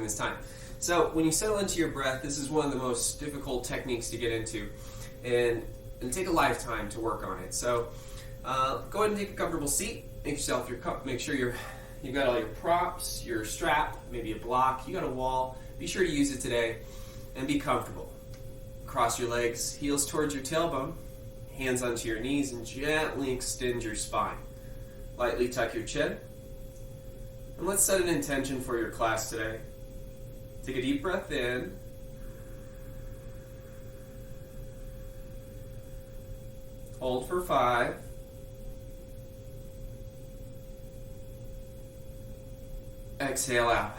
this time. So when you settle into your breath, this is one of the most difficult techniques to get into, and take a lifetime to work on it. So go ahead and take a comfortable seat. Make sure you've got all your props, your strap, maybe a block. You got a wall. Be sure to use it today, and be comfortable. Cross your legs, heels towards your tailbone, hands onto your knees, and gently extend your spine. Lightly tuck your chin. And let's set an intention for your class today. Take a deep breath in. Hold for 5. Exhale out.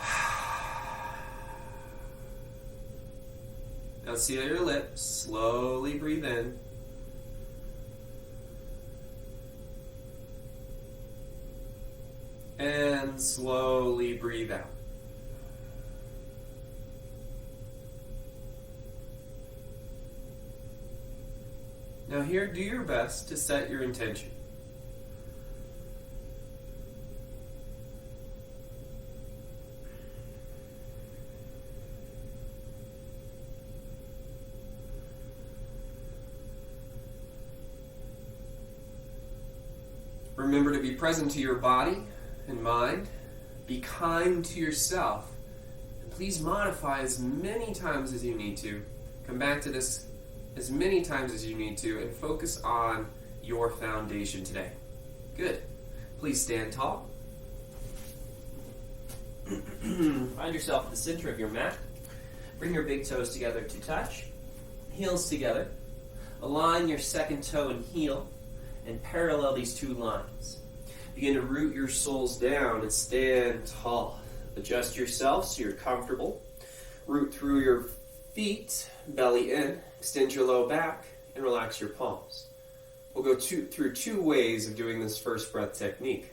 Now seal your lips. Slowly breathe in. And slowly breathe out. Now here, do your best to set your intention. Remember to be present to your body and mind. Be kind to yourself. And please modify as many times as you need to. Come back to this as many times as you need to, and focus on your foundation today. Good. Please stand tall. Find yourself at the center of your mat. Bring your big toes together to touch. Heels together. Align your second toe and heel, and parallel these two lines. Begin to root your soles down and stand tall. Adjust yourself so you're comfortable. Root through your feet, belly in. Extend your low back and relax your palms. We'll go through 2 ways of doing this first breath technique.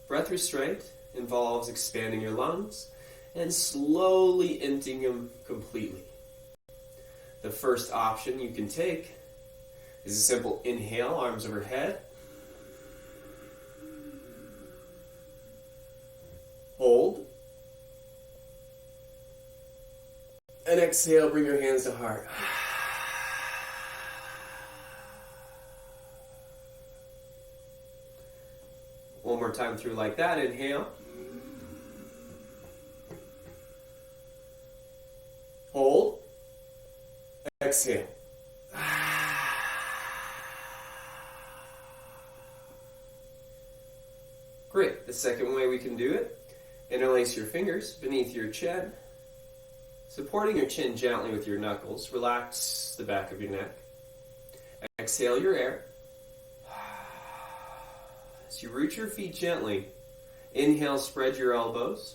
Breath restraint involves expanding your lungs and slowly emptying them completely. The first option you can take is a simple inhale, arms overhead. Hold. And exhale, bring your hands to heart. One more time through like that. Inhale. Hold. Exhale. Great. The second way we can do it, interlace your fingers beneath your chin, supporting your chin gently with your knuckles. Relax the back of your neck. Exhale your air. As you root your feet gently, inhale, spread your elbows.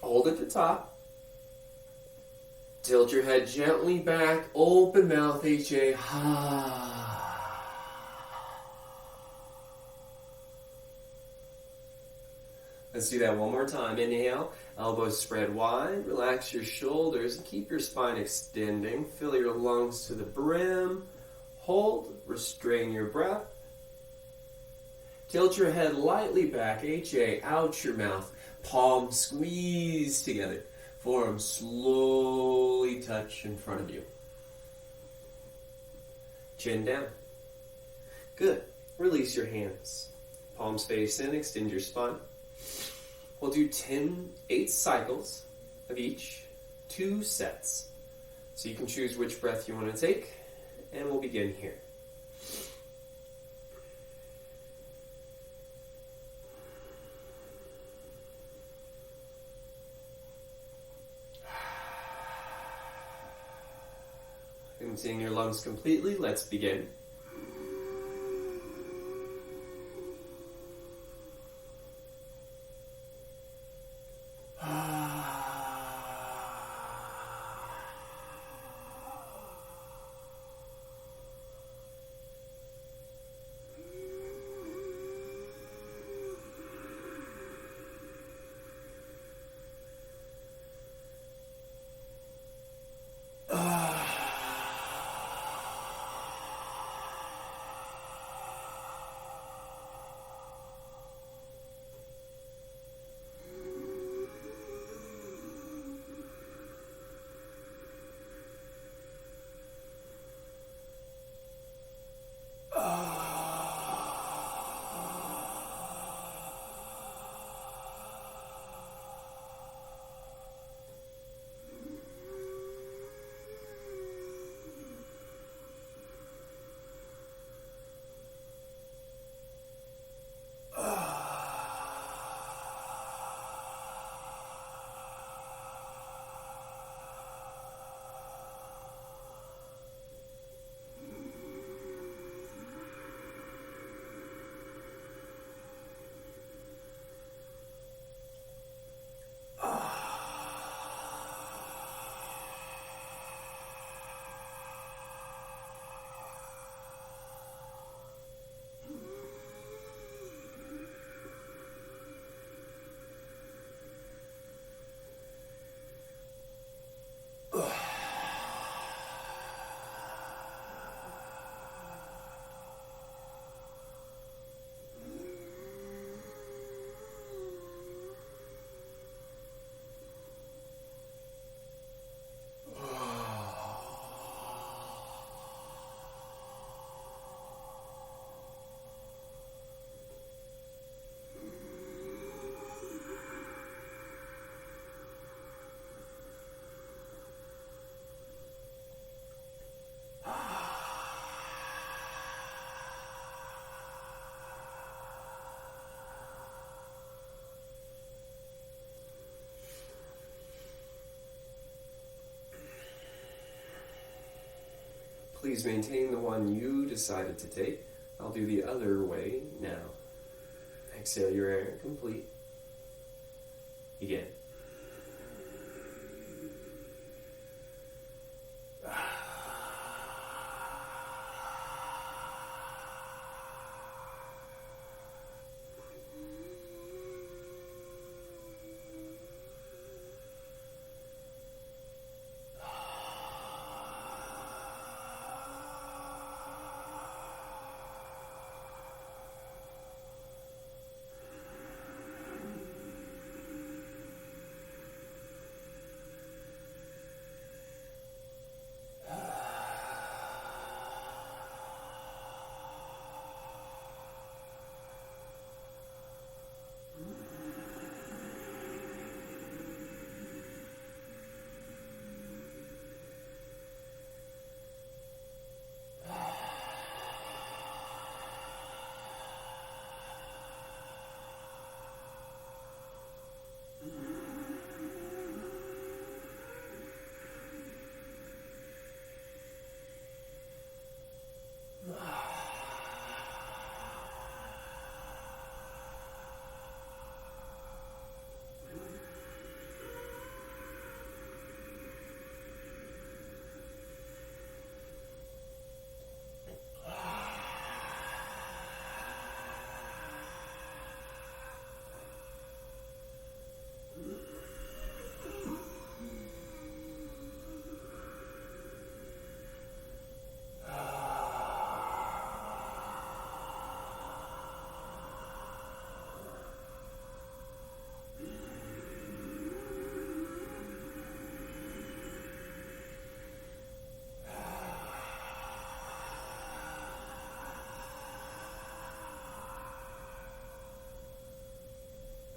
Hold at the top. Tilt your head gently back, open mouth, HA. Let's do that one more time. Inhale, elbows spread wide, relax your shoulders, and keep your spine extending. Fill your lungs to the brim. Hold, restrain your breath. Tilt your head lightly back, HA, out your mouth. Palms squeeze together. Forearms slowly touch in front of you. Chin down. Good. Release your hands. Palms face in, extend your spine. We'll do 8 cycles of each, 2 sets. So you can choose which breath you want to take, and we'll begin here. Emptying your lungs completely, let's begin. Please maintain the one you decided to take. I'll do the other way now. Exhale your air, complete. Begin.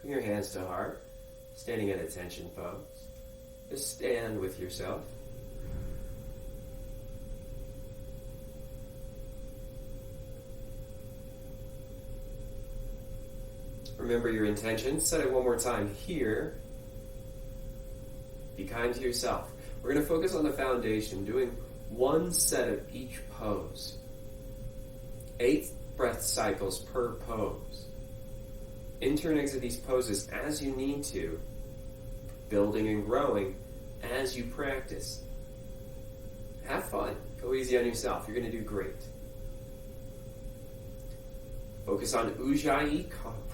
Bring your hands to heart, standing at attention pose. Just stand with yourself. Remember your intention. Set it one more time here. Be kind to yourself. We're going to focus on the foundation, doing one set of each pose. 8 breath cycles per pose. Enter and exit these poses as you need to, building and growing as you practice. Have fun. Go easy on yourself. You're going to do great. Focus on Ujjayi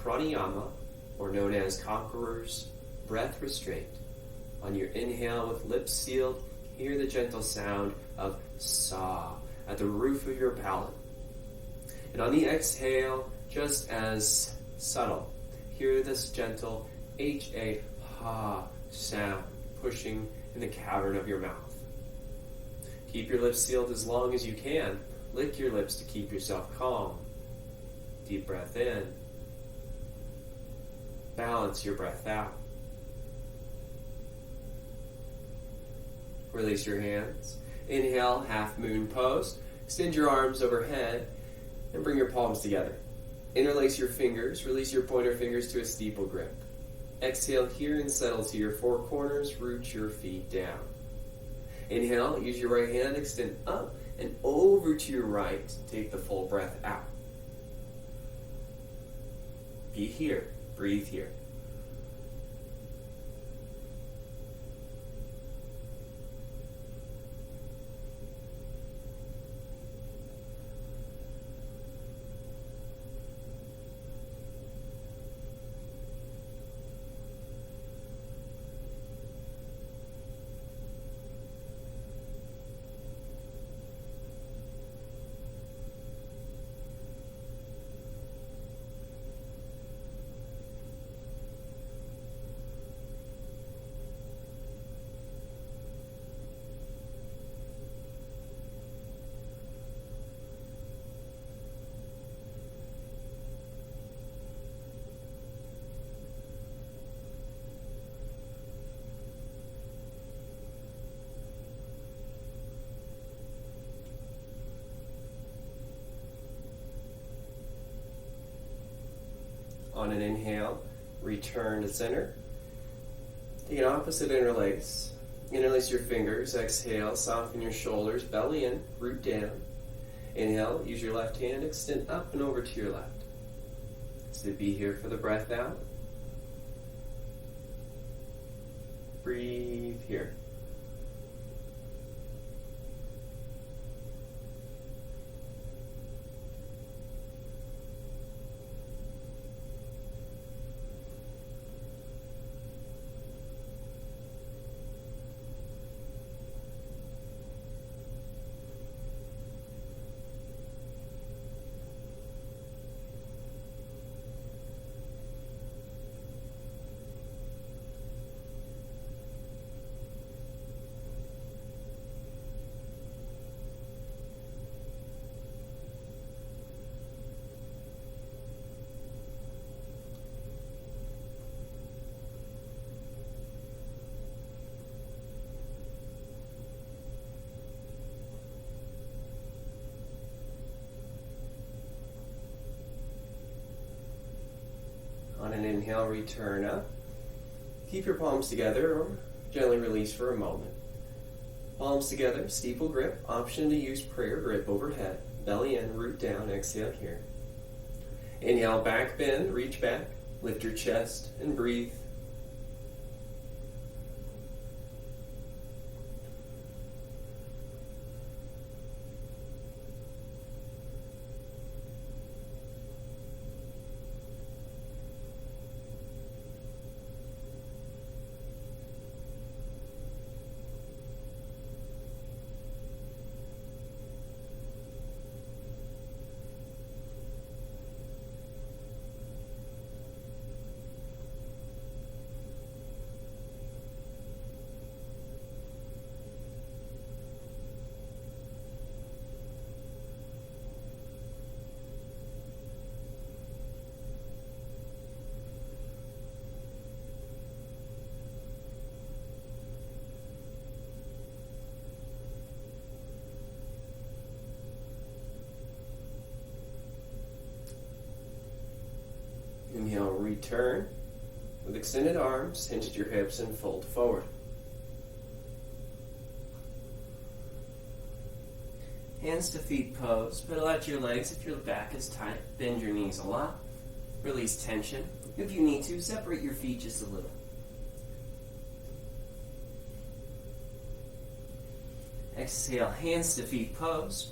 Pranayama, or known as Conqueror's Breath Restraint. On your inhale with lips sealed, hear the gentle sound of Sa at the roof of your palate. And on the exhale, just as subtle, hear this gentle H-A, ha sound pushing in the cavern of your mouth. Keep your lips sealed as long as you can. Lick your lips to keep yourself calm. Deep breath in. Balance your breath out. Release your hands. Inhale, half moon pose. Extend your arms overhead and bring your palms together. Interlace your fingers. Release your pointer fingers to a steeple grip. Exhale here and settle to your four corners. Root your feet down. Inhale, use your right hand, extend up and over to your right. Take the full breath out. Be here. Breathe here. On an inhale, return to center. Take an opposite interlace. Interlace your fingers. Exhale, soften your shoulders, belly in, root down. Inhale, use your left hand, extend up and over to your left. So be here for the breath out. Breathe here. On an inhale, return up. Keep your palms together or gently release for a moment. Palms together, steeple grip. Option to use prayer grip overhead. Belly in, root down, exhale here. Inhale, back bend, reach back. Lift your chest and breathe. Inhale, return. With extended arms, hinge at your hips and fold forward. Hands to feet pose. Pedal out your legs if your back is tight. Bend your knees a lot. Release tension. If you need to, separate your feet just a little. Exhale, hands to feet pose.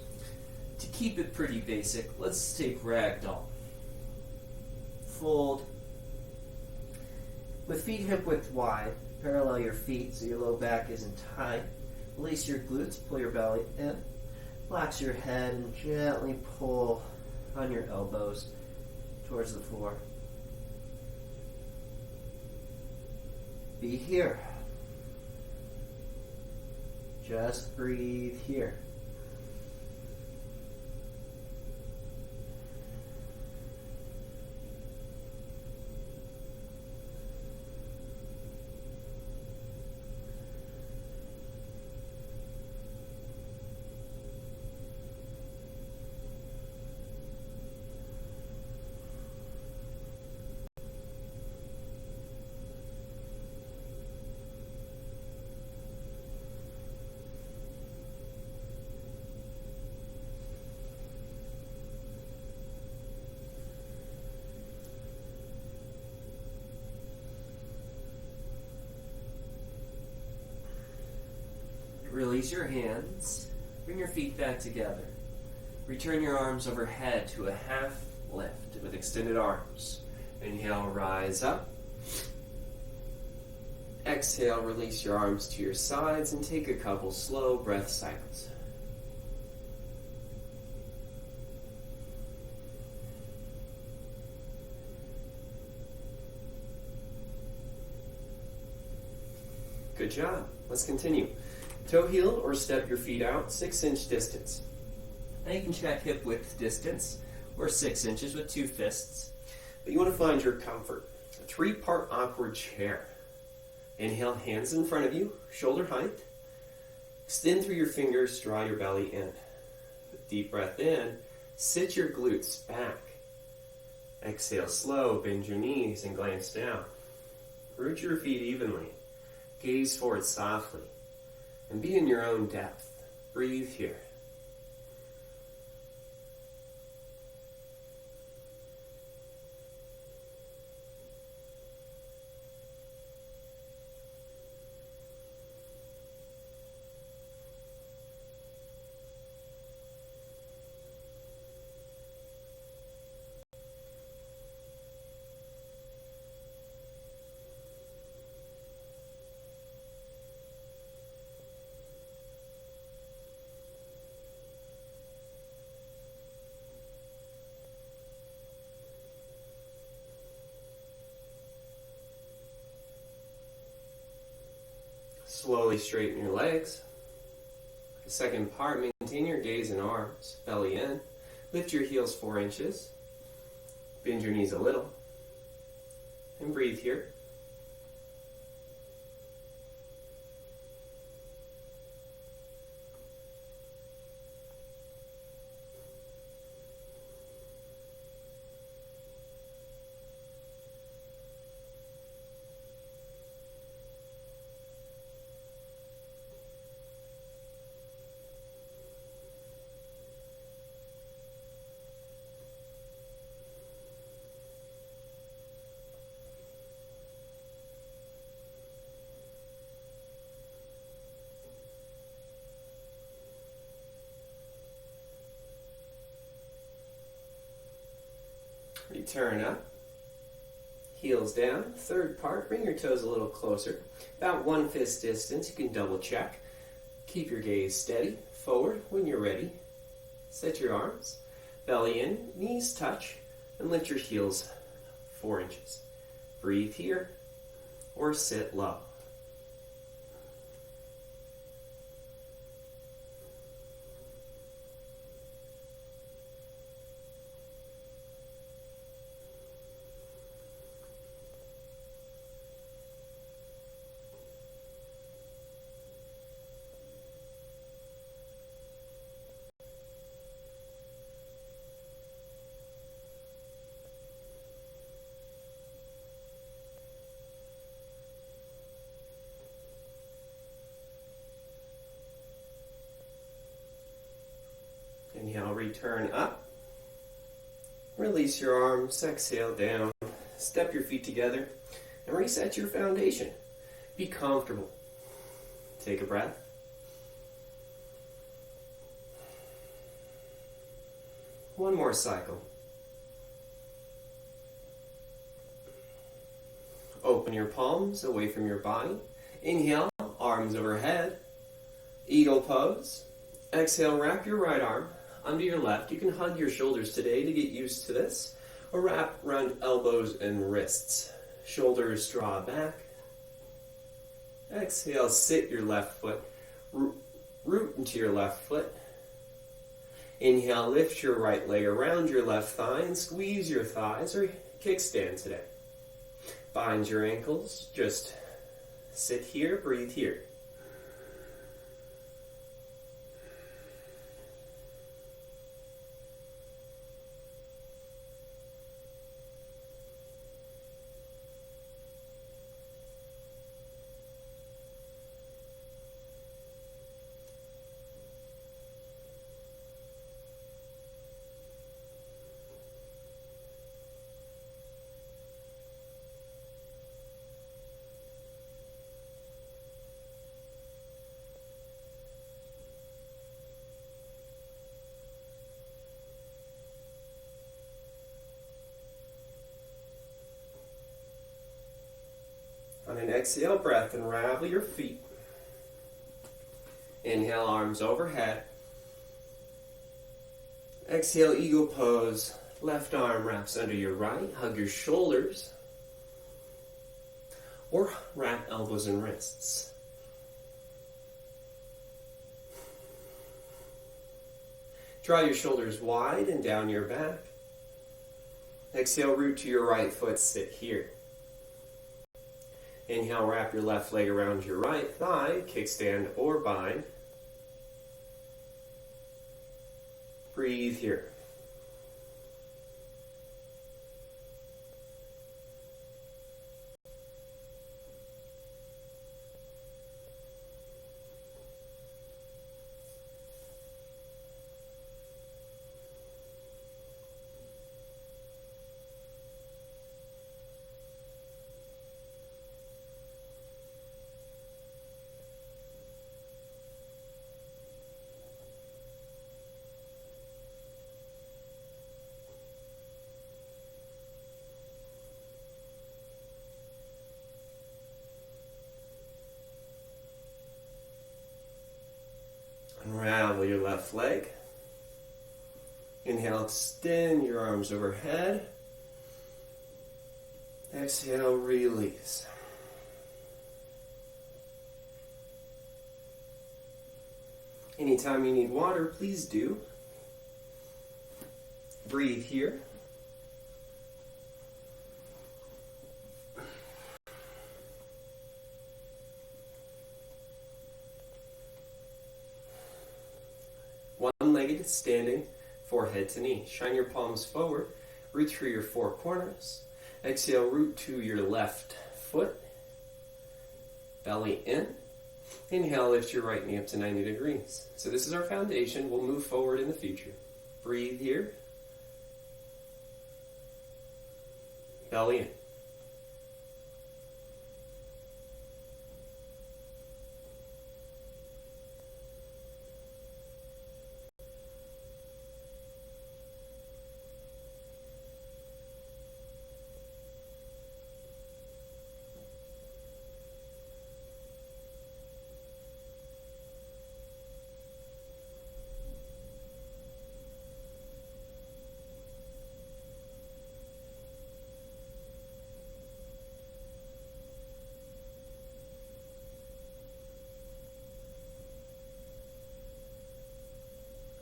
To keep it pretty basic, let's take ragdoll. Fold. With feet hip width wide, parallel your feet so your low back isn't tight. Release your glutes, pull your belly in. Relax your head and gently pull on your elbows towards the floor. Be here. Just breathe here. Release your hands. Bring your feet back together. Return your arms overhead to a half lift with extended arms. Inhale, rise up. Exhale, release your arms to your sides and take a couple slow breath cycles. Good job. Let's continue. Toe heel or step your feet out 6-inch distance. Now you can check hip width distance, or 6 inches with 2 fists. But you want to find your comfort. A 3-part awkward chair. Inhale, hands in front of you, shoulder height. Extend through your fingers, draw your belly in. Deep breath in, sit your glutes back. Exhale slow, bend your knees and glance down. Root your feet evenly. Gaze forward softly. And be in your own depth. Breathe here. Slowly straighten your legs. The second part, maintain your gaze and arms, belly in. Lift your heels 4 inches. Bend your knees a little. And breathe here. Return up. Heels down. Third part, bring your toes a little closer. About 1 fist distance. You can double check. Keep your gaze steady. Forward when you're ready. Set your arms. Belly in. Knees touch. And lift your heels 4 inches. Breathe here. Or sit low. Inhale, return up. Release your arms, exhale down. Step your feet together and reset your foundation. Be comfortable. Take a breath. One more cycle. Open your palms away from your body. Inhale, arms overhead. Eagle pose. Exhale, wrap your right arm under your left. You can hug your shoulders today to get used to this. Or wrap around elbows and wrists. Shoulders draw back. Exhale, sit your left foot. Root into your left foot. Inhale, lift your right leg around your left thigh and squeeze your thighs or kickstand today. Bind your ankles. Just sit here, breathe here. On an exhale breath, unravel your feet. Inhale, arms overhead. Exhale, eagle pose. Left arm wraps under your right. Hug your shoulders. Or wrap elbows and wrists. Draw your shoulders wide and down your back. Exhale, root to your right foot, sit here. Inhale, wrap your left leg around your right thigh, kickstand or bind. Breathe here. leg. Inhale, extend your arms overhead. Exhale, release. Anytime you need water, please do. Breathe here. One-legged standing, forehead to knee. Shine your palms forward. Root through your four corners. Exhale, root to your left foot. Belly in. Inhale, lift your right knee up to 90 degrees. So this is our foundation. We'll move forward in the future. Breathe here. Belly in.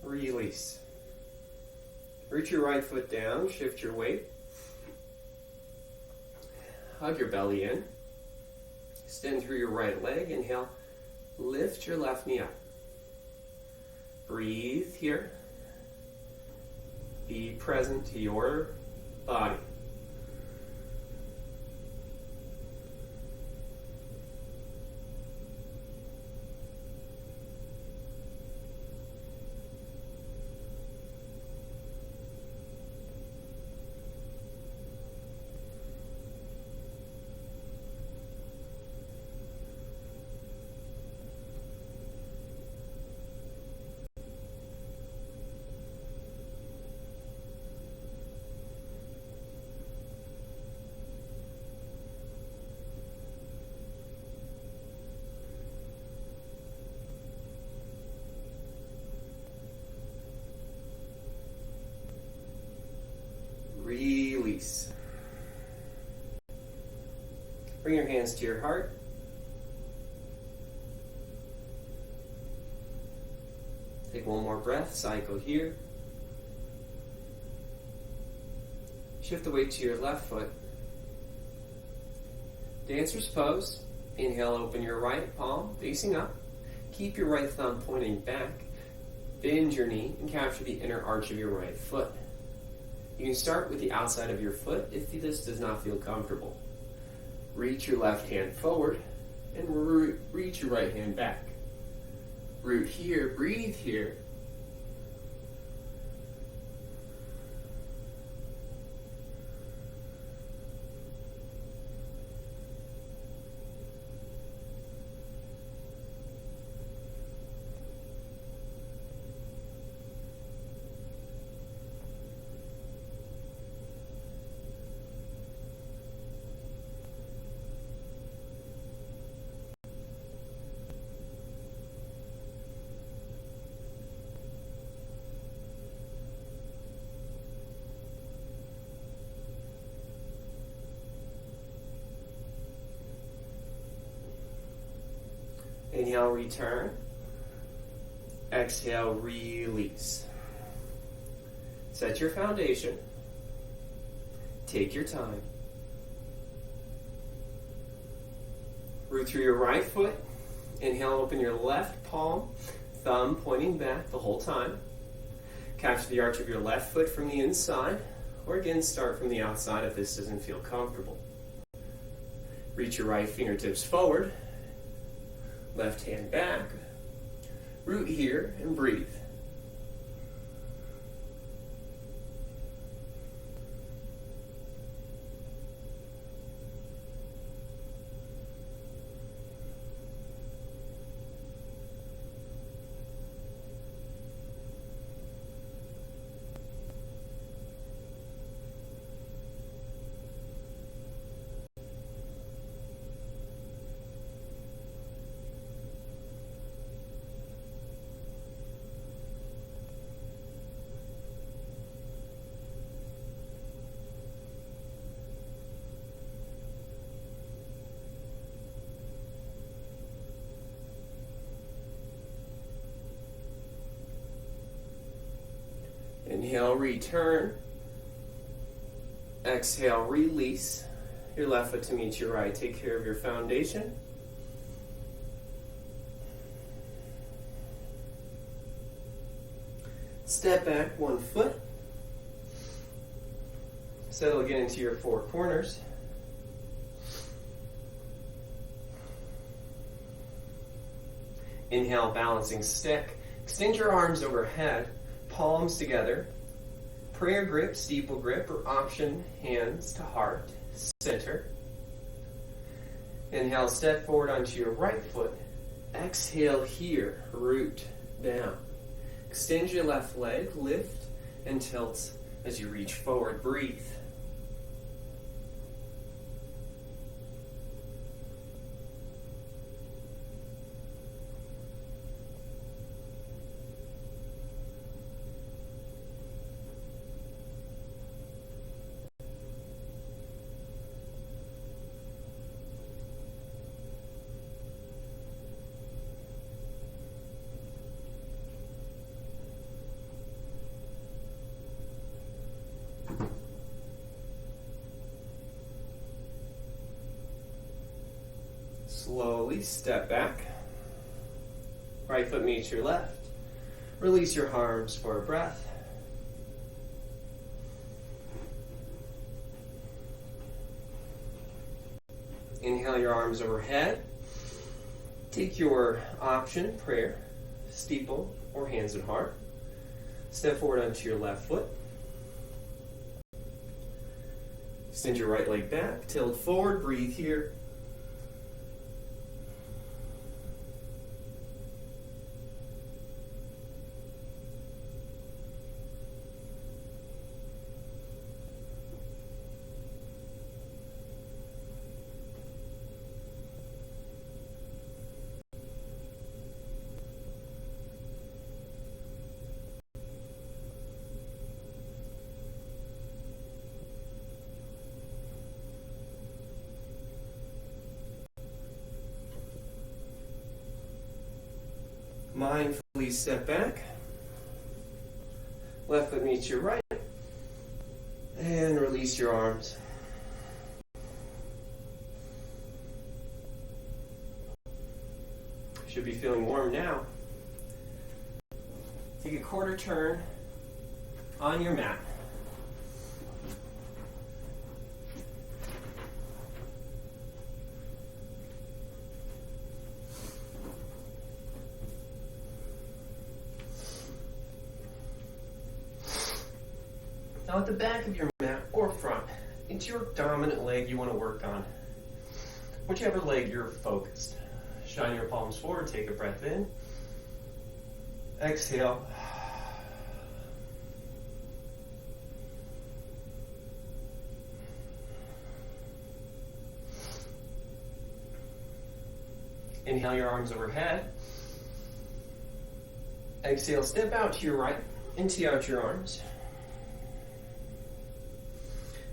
Release. Reach your right foot down, shift your weight. Hug your belly in. Extend through your right leg. Inhale, lift your left knee up. Breathe here. Be present to your body. Release. Bring your hands to your heart. Take one more breath, cycle here. Shift the weight to your left foot. Dancer's pose. Inhale, open your right palm facing up. Keep your right thumb pointing back. Bend your knee and capture the inner arch of your right foot. You can start with the outside of your foot if this does not feel comfortable. Reach your left hand forward and reach your right hand back. Root here, breathe here. Inhale, return. Exhale, release. Set your foundation. Take your time. Root through your right foot. Inhale, open your left palm, thumb pointing back the whole time. Capture the arch of your left foot from the inside, or again, start from the outside if this doesn't feel comfortable. Reach your right fingertips forward. Left hand back, root here, and breathe. Inhale, return. Exhale, release. Your left foot to meet your right. Take care of your foundation. Step back 1 foot. Settle again into your 4 corners. Inhale, balancing stick. Extend your arms overhead, palms together. Prayer grip, steeple grip, or option hands to heart, center. Inhale, step forward onto your right foot. Exhale here, root down. Extend your left leg, lift and tilt as you reach forward. Breathe. Slowly step back. Right foot meets your left. Release your arms for a breath. Inhale your arms overhead. Take your option, prayer, steeple, or hands at heart. Step forward onto your left foot. Extend your right leg back, tilt forward, breathe here. Mindfully step back. Left foot meets your right. And release your arms. Should be feeling warm now. Take a quarter turn on your mat. Now at the back of your mat or front, it's your dominant leg you want to work on. Whichever leg you're focused. Shine your palms forward, take a breath in. Exhale. Inhale your arms overhead. Exhale, step out to your right and tee out your arms.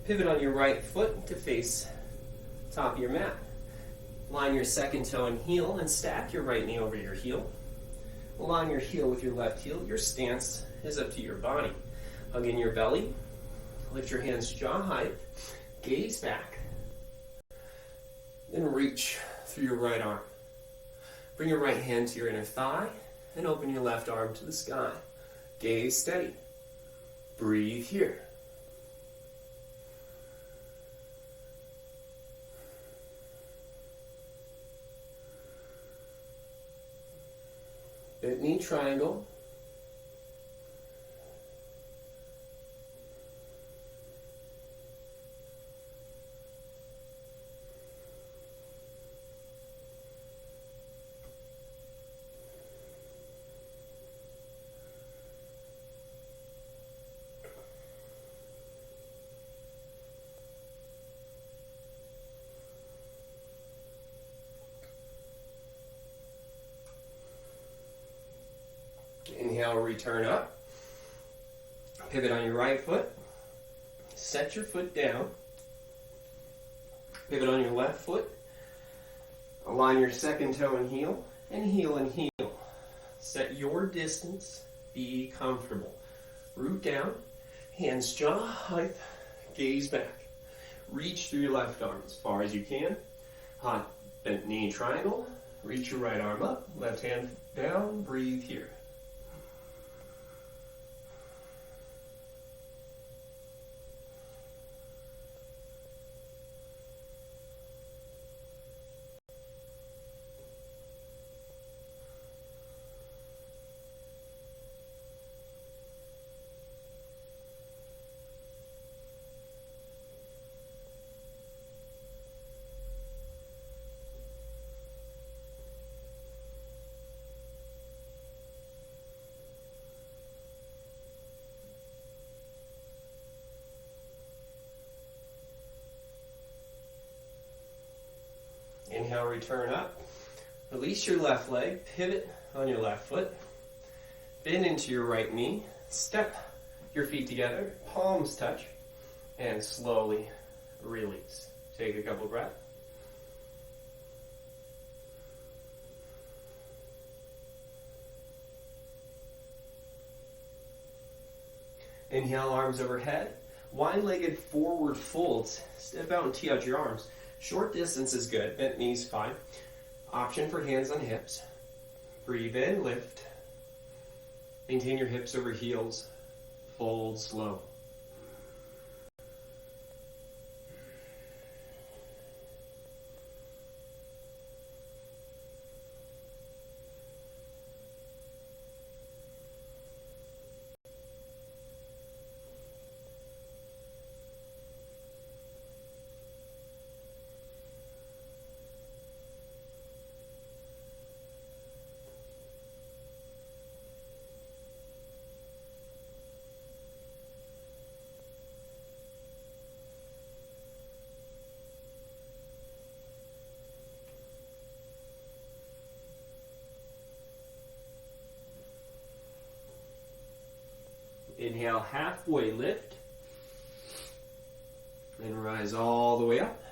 Pivot on your right foot to face top of your mat. Line your second toe and heel and stack your right knee over your heel. Align your heel with your left heel. Your stance is up to your body. Hug in your belly. Lift your hands jaw height. Gaze back. Then reach through your right arm. Bring your right hand to your inner thigh and open your left arm to the sky. Gaze steady. Breathe here. Bent knee triangle. Inhale, return up. Pivot on your right foot. Set your foot down. Pivot on your left foot. Align your second toe and heel, and heel and heel. Set your distance. Be comfortable. Root down, hands jaw height, gaze back. Reach through your left arm as far as you can. Hot bent knee triangle. Reach your right arm up, left hand down, breathe here. Inhale, return up. Release your left leg, pivot on your left foot. Bend into your right knee. Step your feet together, palms touch, and slowly release. Take a couple breaths. Inhale, arms overhead. Wide-legged forward folds. Step out and tee out your arms. Short distance is good. Bent knees fine. Option for hands on hips. Breathe in, lift. Maintain your hips over heels. Fold slow. Inhale, halfway lift. And rise all the way up.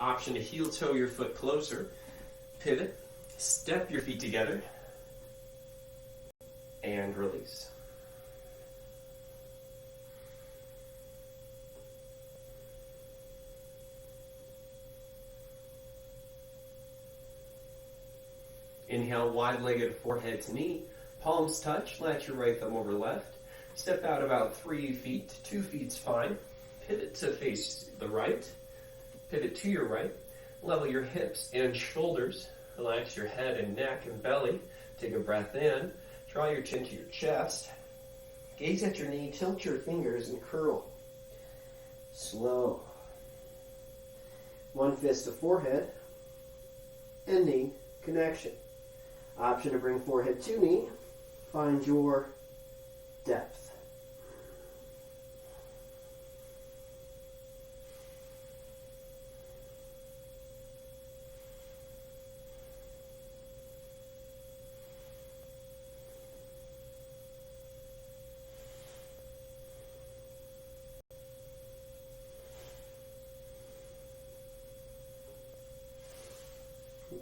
Option to heel toe your foot closer. Pivot. Step your feet together. And release. Inhale, wide-legged forehead to knee. Palms touch. Latch your right thumb over left. Step out about 3 feet. 2 feet's fine. Pivot to face the right. Pivot to your right. Level your hips and shoulders. Relax your head and neck and belly. Take a breath in. Draw your chin to your chest. Gaze at your knee. Tilt your fingers and curl. Slow. One fist to forehead and knee connection. Option to bring forehead to knee. Find your depth.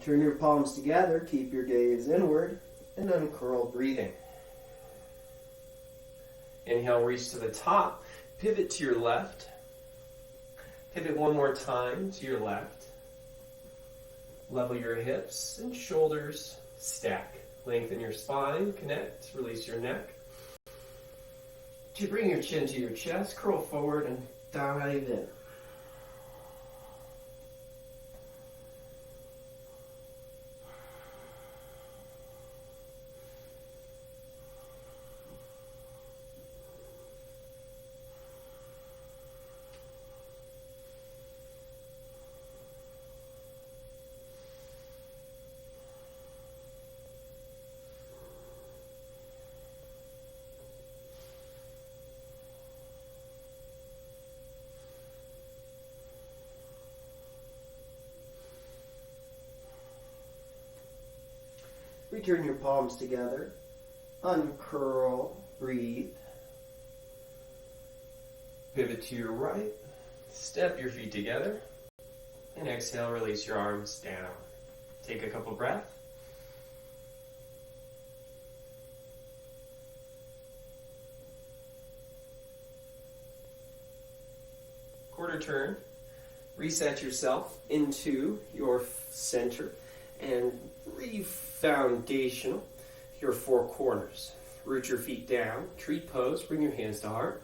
Turn your palms together, keep your gaze inward, and uncurl breathing. Inhale, reach to the top, pivot to your left. Pivot one more time to your left. Level your hips and shoulders, stack. Lengthen your spine, connect, release your neck. To bring your chin to your chest, curl forward and dive in. Return your palms together. Uncurl, breathe. Pivot to your right. Step your feet together. And exhale, release your arms down. Take a couple breaths. quarter turn. Reset yourself into your center and re-foundational your four corners. Root your feet down, tree pose, bring your hands to heart.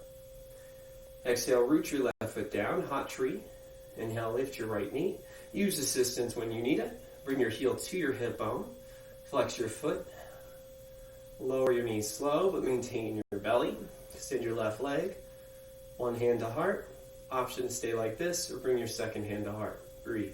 Exhale, root your left foot down, hot tree. Inhale, lift your right knee. Use assistance when you need it. Bring your heel to your hip bone. Flex your foot. Lower your knees slow, but maintain your belly. Extend your left leg. One hand to heart. Option to stay like this, or bring your second hand to heart. Breathe.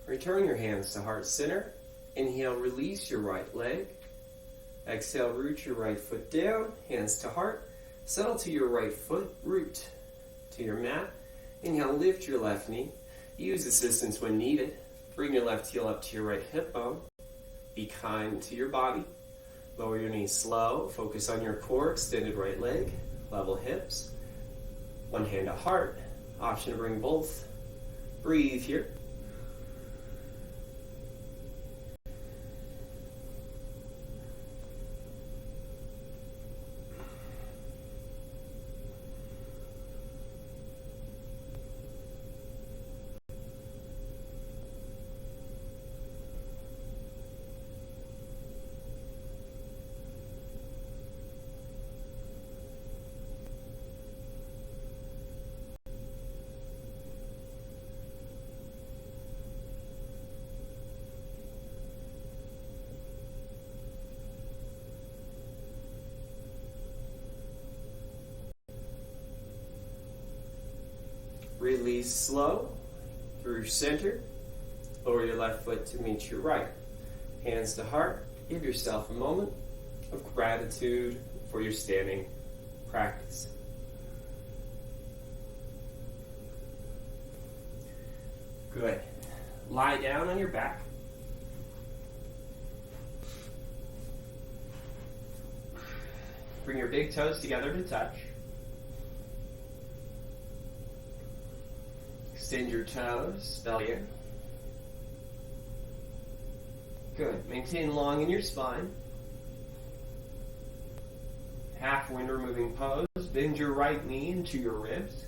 Return your hands to heart center. Inhale, release your right leg. Exhale, root your right foot down, hands to heart. Settle to your right foot, root to your mat. Inhale, lift your left knee. Use assistance when needed. Bring your left heel up to your right hip bone. Be kind to your body. Lower your knees slow. Focus on your core, extended right leg, level hips. One hand to heart. Option to bring both. Breathe here. Release slow through center. Lower your left foot to meet your right. Hands to heart. Give yourself a moment of gratitude for your standing practice. Good. Lie down on your back. Bring your big toes together to touch. Extend your toes, belly in. Good. Maintain long in your spine. Half wind removing pose. Bend your right knee into your ribs.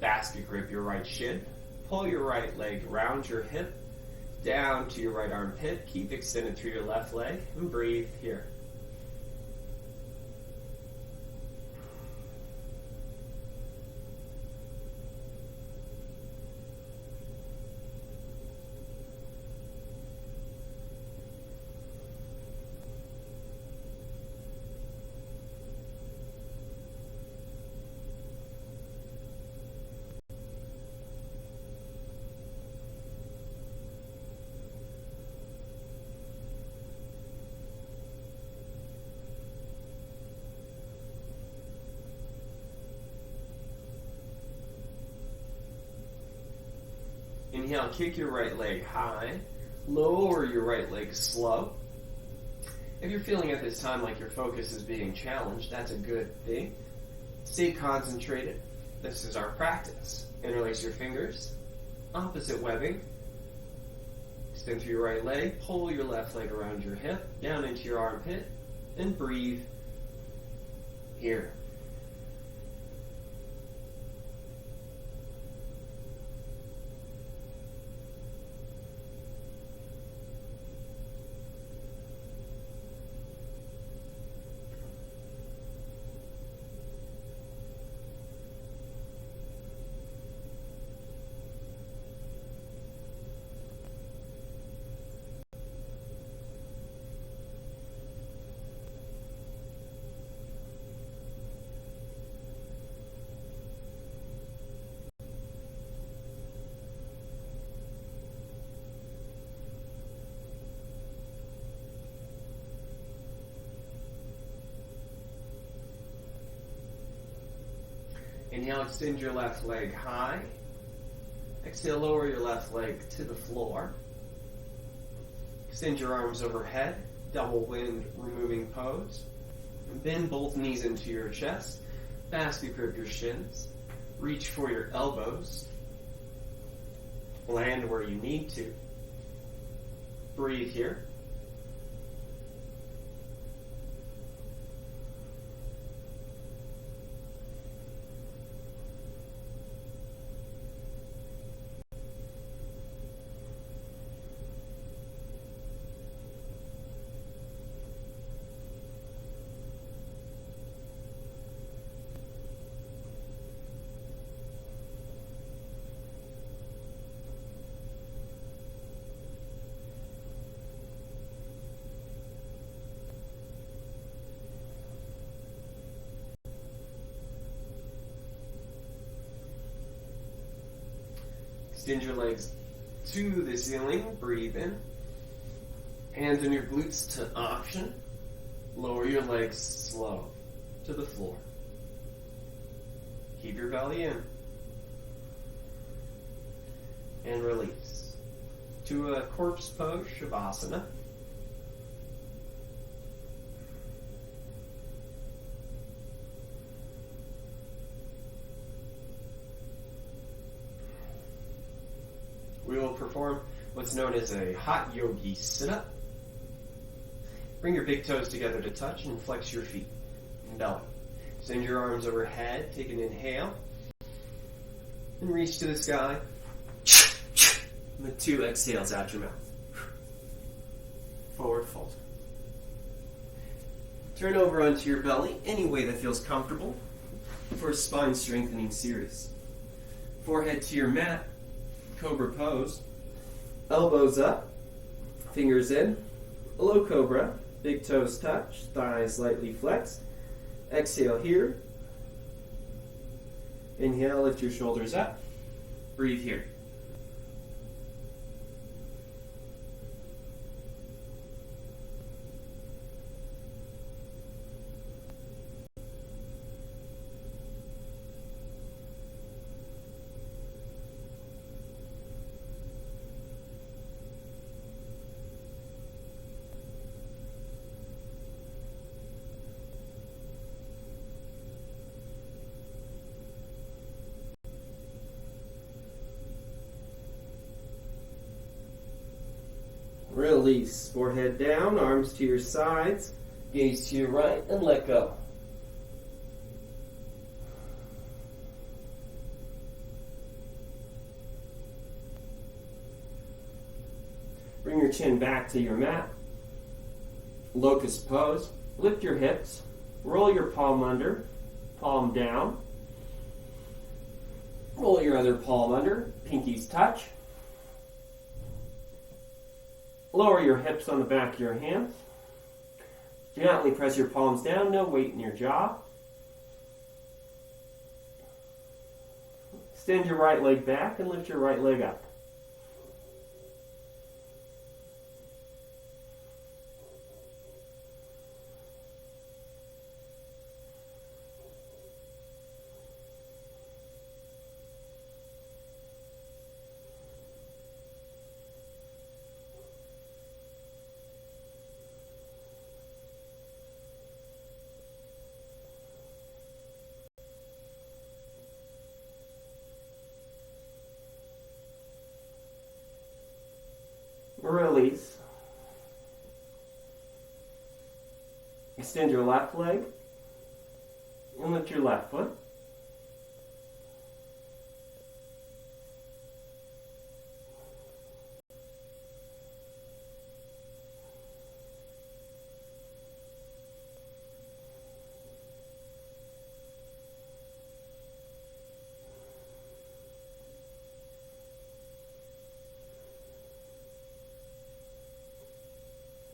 Basket grip your right shin. Pull your right leg around your hip. Down to your right armpit. Keep extended through your left leg. And breathe here. Inhale, kick your right leg high. Lower your right leg slow. If you're feeling at this time like your focus is being challenged, that's a good thing. Stay concentrated. This is our practice. Interlace your fingers. Opposite webbing. Extend through your right leg. Pull your left leg around your hip. Down into your armpit. And breathe here. Inhale, extend your left leg high. Exhale, lower your left leg to the floor. Extend your arms overhead, double wind removing pose. And bend both knees into your chest. Basket grip your shins. Reach for your elbows. Land where you need to. Breathe here. Extend your legs to the ceiling. Breathe in. Hands on your glutes to option. Lower your legs slow to the floor. Keep your belly in. And release. To a corpse pose, Shavasana. We will perform what's known as a hot yogi sit-up. Bring your big toes together to touch and flex your feet and belly. Send your arms overhead. Take an inhale. And reach to the sky. With 2 exhales out your mouth. Forward fold. Turn over onto your belly any way that feels comfortable for a spine strengthening series. Forehead to your mat. Cobra pose. Elbows up. Fingers in. Low cobra. Big toes touch. Thighs lightly flexed. Exhale here. Inhale, lift your shoulders up. Breathe here. Release. Forehead down, arms to your sides, gaze to your right, and let go. Bring your chin back to your mat. Locust pose. Lift your hips. Roll your palm under, palm down. Roll your other palm under, pinkies touch. Lower your hips on the back of your hands. Gently press your palms down, no weight in your jaw. Extend your right leg back and lift your right leg up. Release. Extend your left leg and lift your left foot.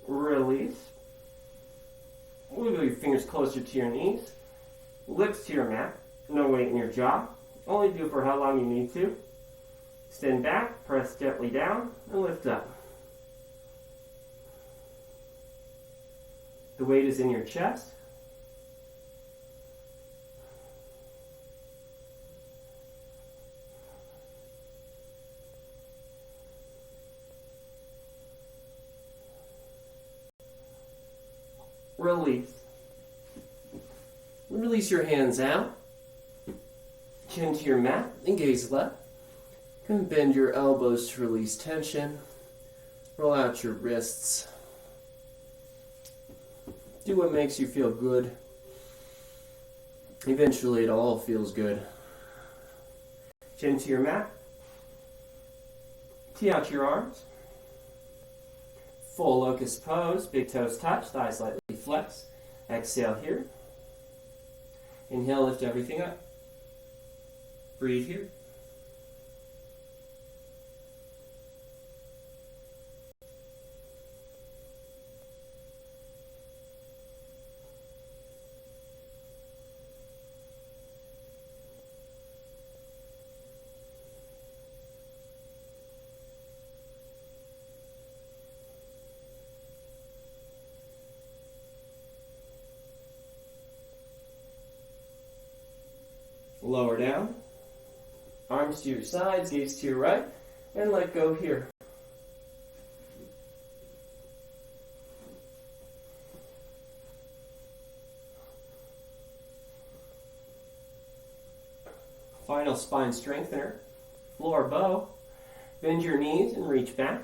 Release. Wiggle your fingers closer to your knees. Lips to your mat. No weight in your jaw. Only do for how long you need to. Extend back, press gently down, and lift up. The weight is in your chest. release. Release your hands out. Chin to your mat and gaze left. You can bend your elbows to release tension. Roll out your wrists. Do what makes you feel good. Eventually it all feels good. Chin to your mat. Tee out your arms. Full locust pose. Big toes touch. Thighs slightly flex. Exhale here. Inhale, lift everything up. Breathe here. Lower down. Arms to your sides, gaze to your right, and let go here. Final spine strengthener. Floor bow. Bend your knees and reach back.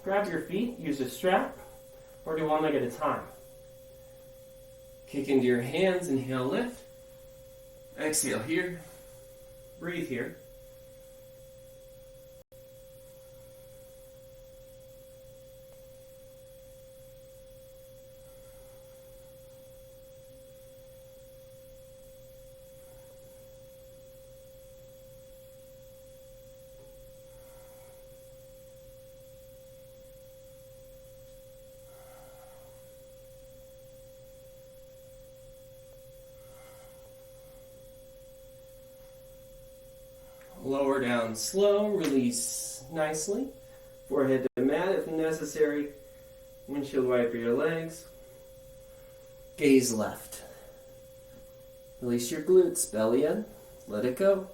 Grab your feet, use a strap, or do one leg at a time. Kick into your hands, inhale, lift. Exhale here. Breathe here. Lower down slow, release nicely. Forehead to mat if necessary. Windshield wiper your legs. Gaze left. Release your glutes, belly in. Let it go.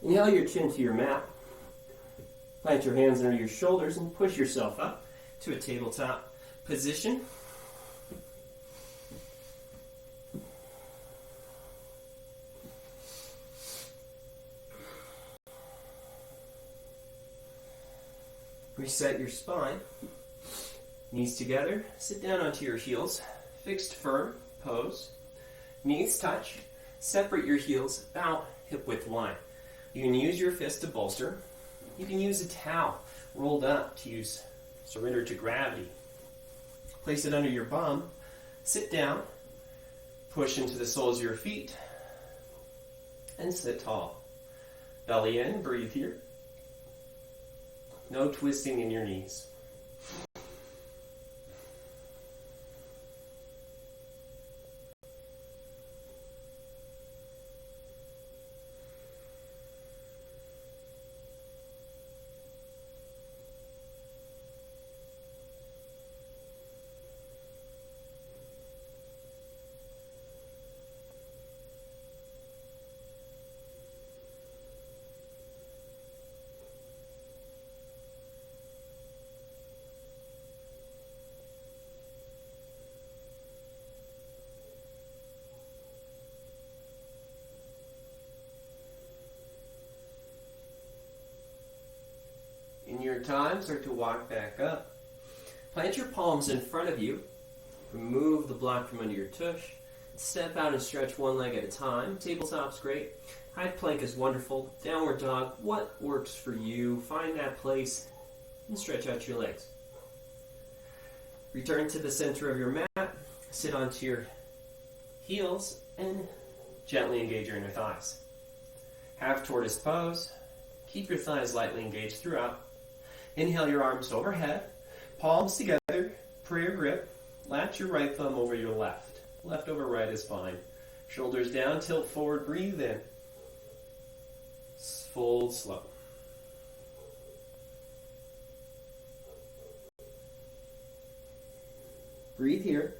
Inhale your chin to your mat. Plant your hands under your shoulders and push yourself up to a tabletop position. Reset your spine. Knees together. Sit down onto your heels. Fixed firm pose. Knees touch. Separate your heels about hip width line. You can use your fist to bolster. You can use a towel rolled up to use surrender to gravity. Place it under your bum. Sit down. Push into the soles of your feet. And sit tall. Belly in. Breathe here. No twisting in your knees. In your time, start to walk back up. Plant your palms in front of you. Remove the block from under your tush. Step out and stretch one leg at a time. Tabletop's great. High plank is wonderful. Downward dog, what works for you? Find that place and stretch out your legs. Return to the center of your mat. Sit onto your heels and gently engage your inner thighs. Half tortoise pose. Keep your thighs lightly engaged throughout. Inhale your arms overhead, palms together, prayer grip. Latch your right thumb over your left. Left over right is fine. Shoulders down, tilt forward, breathe in. Fold slow. Breathe here.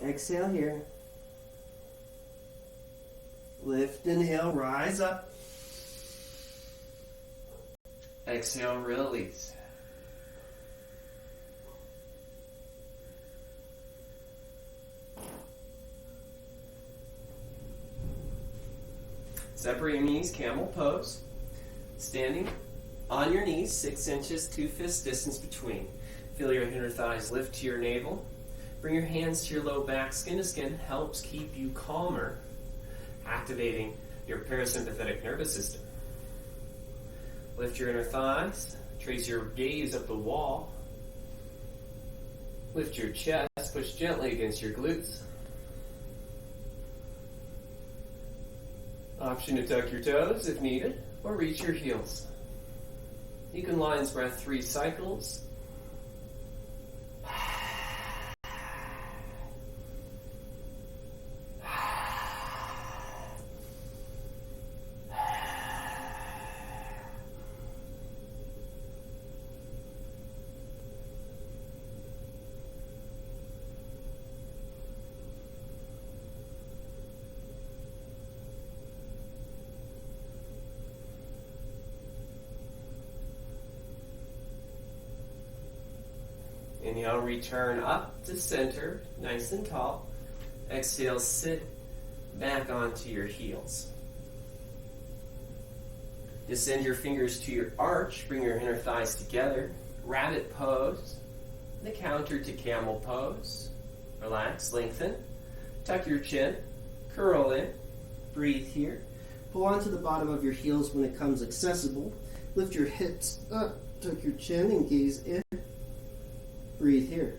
Exhale here. Lift, inhale, rise up. Exhale, release. Separate your knees, camel pose. Standing on your knees, 6 inches, 2 fists distance between. Feel your inner thighs lift to your navel. Bring your hands to your low back. Skin to skin helps keep you calmer, activating your parasympathetic nervous system. Lift your inner thighs. Trace your gaze up the wall. Lift your chest. Push gently against your glutes. Option to tuck your toes if needed, or reach your heels. You can lion's breath 3 cycles. Inhale, return up to center, nice and tall. Exhale, sit back onto your heels. Descend your fingers to your arch, bring your inner thighs together. Rabbit pose, the counter to camel pose. Relax, lengthen. Tuck your chin, curl in. Breathe here. Pull onto the bottom of your heels when it comes accessible. Lift your hips up, tuck your chin and gaze in. Breathe here.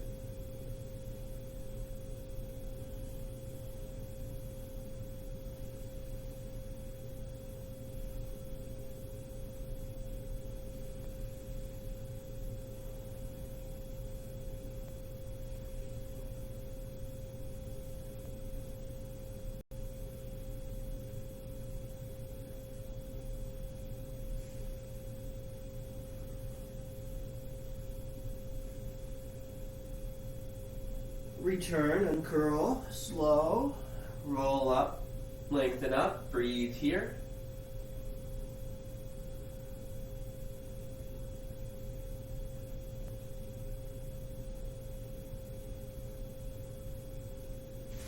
Return and curl, slow, roll up, lengthen up, breathe here.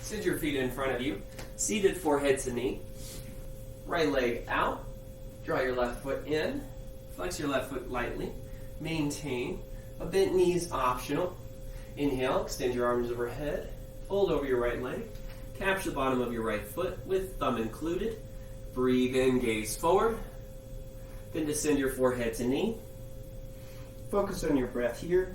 Sit your feet in front of you, seated forehead to knee. Right leg out, draw your left foot in, flex your left foot lightly, maintain. A bent knee is optional. Inhale, extend your arms overhead, fold over your right leg, capture the bottom of your right foot with thumb included. Breathe in, gaze forward. Then descend your forehead to knee. Focus on your breath here.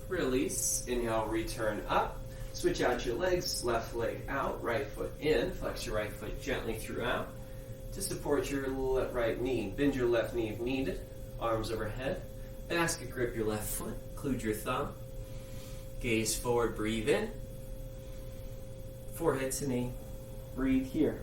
Release. Inhale, return up. Switch out your legs, left leg out, right foot in. Flex your right foot gently throughout. To support your right knee, bend your left knee if needed. Arms overhead. Basket grip your left foot. Include your thumb. Gaze forward, breathe in. Forehead to knee. Breathe here.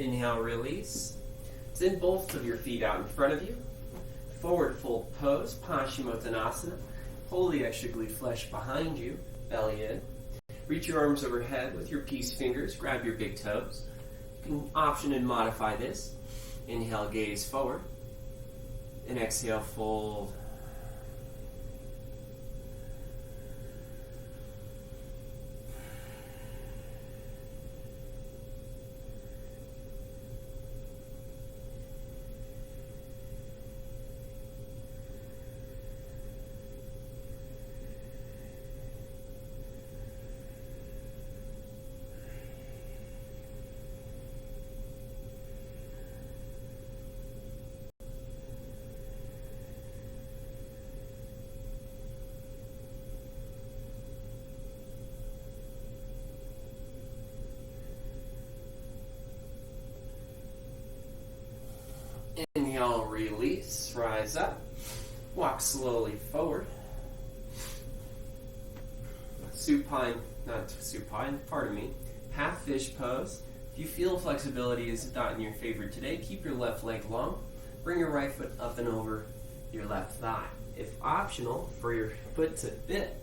Inhale, release. Send both of your feet out in front of you. Forward fold pose, Paschimottanasana. Pull the extra glute flesh behind you, belly in. Reach your arms overhead with your peace fingers. Grab your big toes. You can option and modify this. Inhale, gaze forward. And exhale, fold. Inhale, release, rise up, walk slowly forward. Half fish pose. If you feel flexibility is not in your favor today, keep your left leg long. Bring your right foot up and over your left thigh. If optional, for your foot to fit,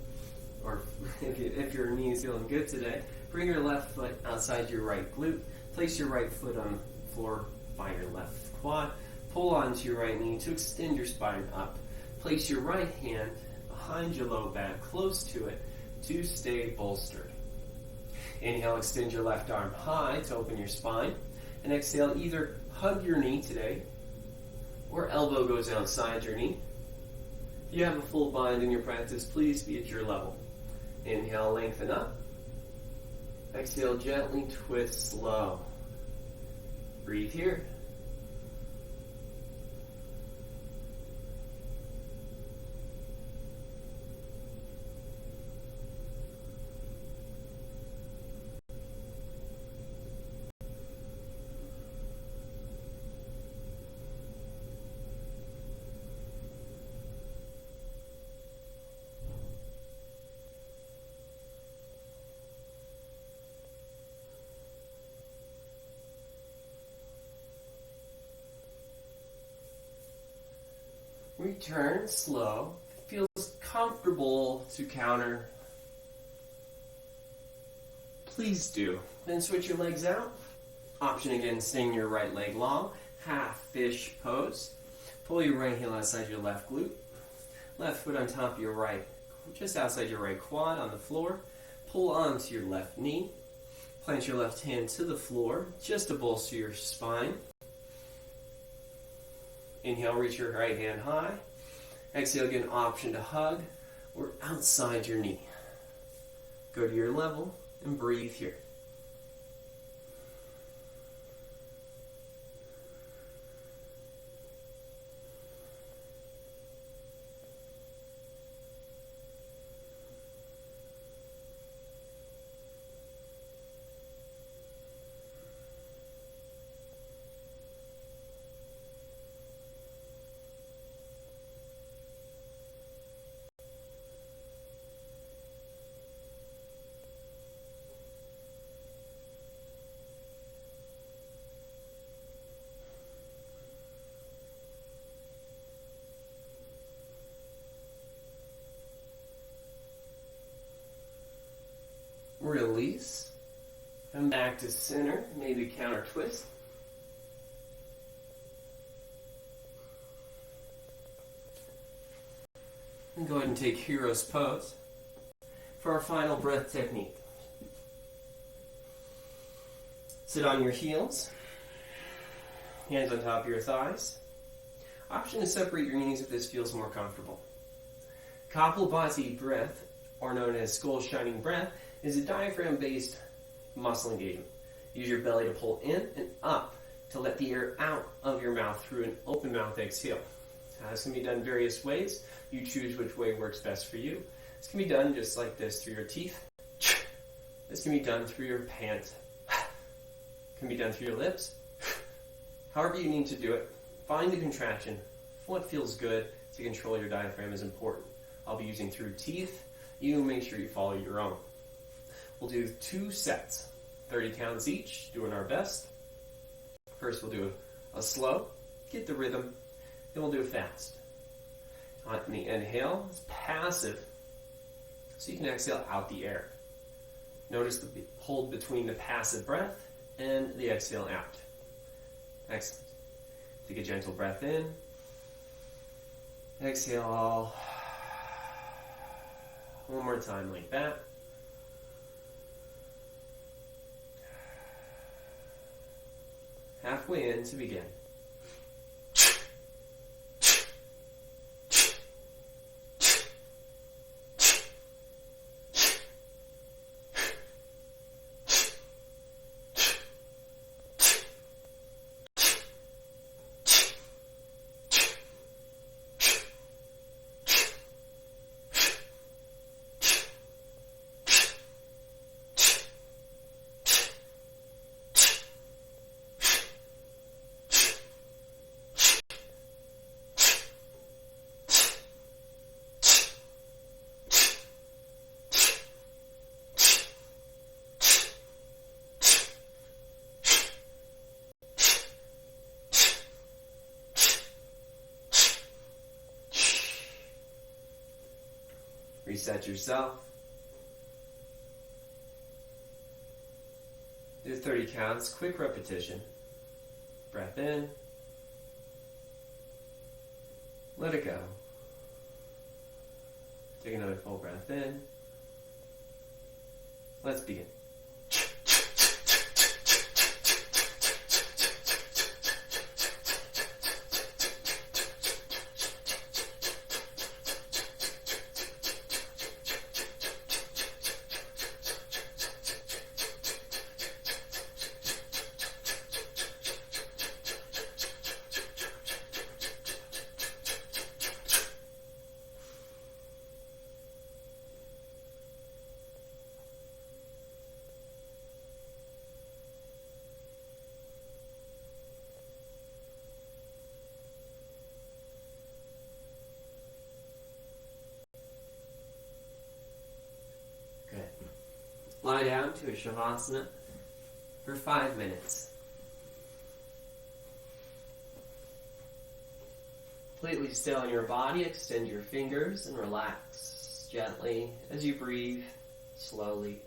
or if your knee is feeling good today, bring your left foot outside your right glute. Place your right foot on the floor by your left quad. Pull onto your right knee to extend your spine up. Place your right hand behind your low back, close to it, to stay bolstered. Inhale, extend your left arm high to open your spine. And exhale, either hug your knee today, or elbow goes outside your knee. If you have a full bind in your practice, please be at your level. Inhale, lengthen up. Exhale, gently twist slow. Breathe here. Return slow. Feels comfortable to counter. Please do. Then switch your legs out. Option again, staying your right leg long. Half fish pose. Pull your right heel outside your left glute. Left foot on top of your right, just outside your right quad on the floor. Pull onto your left knee. Plant your left hand to the floor just to bolster your spine. Inhale, reach your right hand high. Exhale, get an option to hug or outside your knee. Go to your level and breathe here. Release. Come back to center, maybe counter twist. And go ahead and take hero's pose for our final breath technique. Sit on your heels, hands on top of your thighs. Option to separate your knees if this feels more comfortable. Kapalabhati breath, or known as skull shining breath, is a diaphragm-based muscle engagement. Use your belly to pull in and up to let the air out of your mouth through an open mouth exhale. This can be done various ways. You choose which way works best for you. This can be done just like this through your teeth. This can be done through your pant. Can be done through your lips. However you need to do it, find the contraction. What feels good to control your diaphragm is important. I'll be using through teeth. You make sure you follow your own. We'll do 2 sets, 30 counts each, doing our best. First we'll do a slow, get the rhythm, then we'll do a fast. On the inhale, it's passive, so you can exhale out the air. Notice the hold between the passive breath and the exhale out. Excellent. Take a gentle breath in. Exhale. One more time like that. Halfway in to begin. Reset yourself. Do 30 counts, quick repetition. Breath in. Let it go. Take another full breath in. Let's begin. Lie down to a Shavasana for 5 minutes. Completely still in your body, extend your fingers and relax gently as you breathe slowly.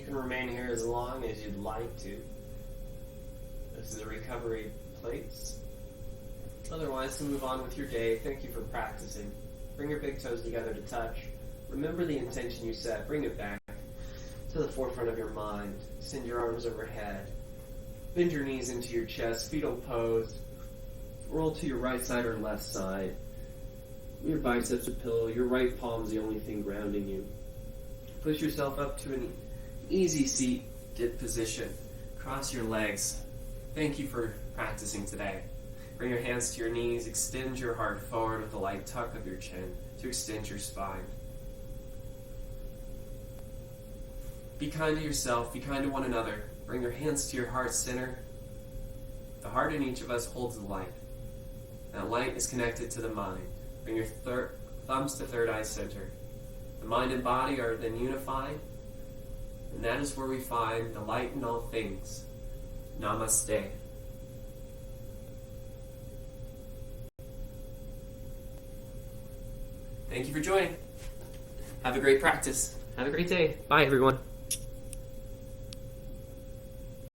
can remain here as long as you'd like to. This is a recovery place. Otherwise, to move on with your day, thank you for practicing. Bring your big toes together to touch. Remember the intention you set. Bring it back to the forefront of your mind. Send your arms overhead. Bend your knees into your chest, fetal pose. Roll to your right side or left side. Your biceps a pillow. Your right palm's the only thing grounding you. Push yourself up to an easy seat, dip position. Cross your legs. Thank you for practicing today. Bring your hands to your knees. Extend your heart forward with a light tuck of your chin to extend your spine. Be kind to yourself. Be kind to one another. Bring your hands to your heart center. The heart in each of us holds the light. That light is connected to the mind. Bring your thumbs to third eye center. The mind and body are then unified, and that is where we find the light in all things. Namaste. Thank you for joining. Have a great practice. Have a great day. Bye, everyone.